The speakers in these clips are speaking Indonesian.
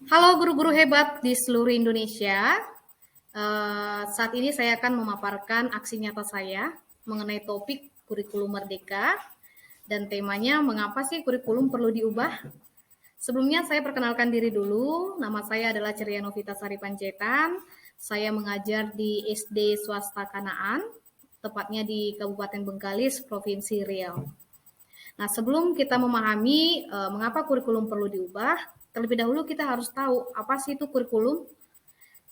Halo guru-guru hebat di seluruh Indonesia. Saat ini saya akan memaparkan aksi nyata saya mengenai topik kurikulum merdeka dan temanya mengapa sih kurikulum perlu diubah. Sebelumnya saya perkenalkan diri dulu. Nama saya adalah Ceria Novita Sari Panjaitan. Saya mengajar di SD Swasta Kanaan, tepatnya di Kabupaten Bengkalis, Provinsi Riau. Nah, sebelum kita memahami mengapa kurikulum perlu diubah, terlebih dahulu kita harus tahu apa sih itu kurikulum.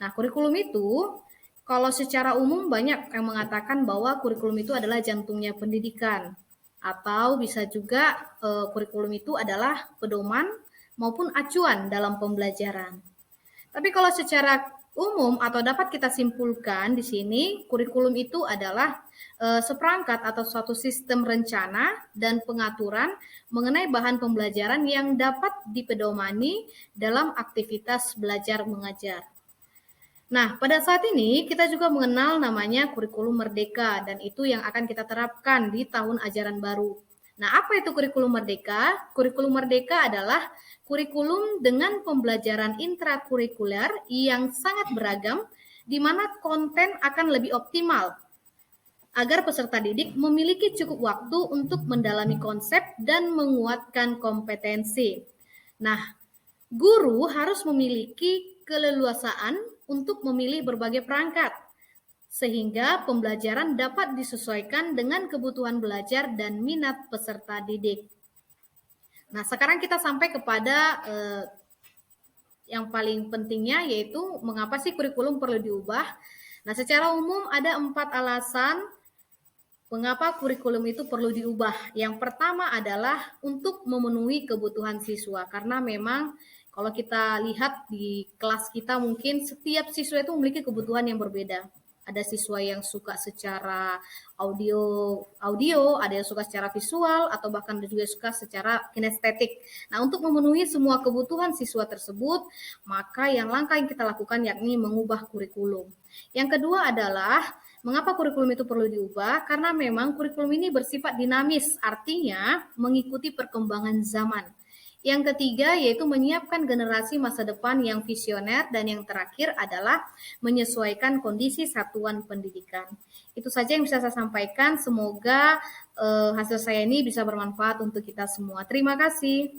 Nah, kurikulum itu kalau secara umum banyak yang mengatakan bahwa kurikulum itu adalah jantungnya pendidikan, atau bisa juga kurikulum itu adalah pedoman maupun acuan dalam pembelajaran. Tapi kalau secara umum atau dapat kita simpulkan di sini, kurikulum itu adalah seperangkat atau suatu sistem rencana dan pengaturan mengenai bahan pembelajaran yang dapat dipedomani dalam aktivitas belajar mengajar. Nah, pada saat ini kita juga mengenal namanya kurikulum merdeka dan itu yang akan kita terapkan di tahun ajaran baru. Nah, apa itu kurikulum merdeka? Kurikulum merdeka adalah kurikulum dengan pembelajaran intrakurikuler yang sangat beragam di mana konten akan lebih optimal agar peserta didik memiliki cukup waktu untuk mendalami konsep dan menguatkan kompetensi. Nah, guru harus memiliki keleluasaan untuk memilih berbagai perangkat, sehingga pembelajaran dapat disesuaikan dengan kebutuhan belajar dan minat peserta didik. Nah, sekarang kita sampai kepada yang paling pentingnya, yaitu mengapa sih kurikulum perlu diubah. Nah, secara umum ada 4 alasan mengapa kurikulum itu perlu diubah. Yang pertama adalah untuk memenuhi kebutuhan siswa, karena memang kalau kita lihat di kelas kita mungkin setiap siswa itu memiliki kebutuhan yang berbeda. Ada siswa yang suka secara audio, ada yang suka secara visual, atau bahkan juga suka secara kinestetik. Nah, untuk memenuhi semua kebutuhan siswa tersebut, maka yang langkah yang kita lakukan yakni mengubah kurikulum. Yang kedua adalah mengapa kurikulum itu perlu diubah? Karena memang kurikulum ini bersifat dinamis, artinya mengikuti perkembangan zaman. Yang ketiga yaitu menyiapkan generasi masa depan yang visioner, dan yang terakhir adalah menyesuaikan kondisi satuan pendidikan. Itu saja yang bisa saya sampaikan. Semoga hasil saya ini bisa bermanfaat untuk kita semua. Terima kasih.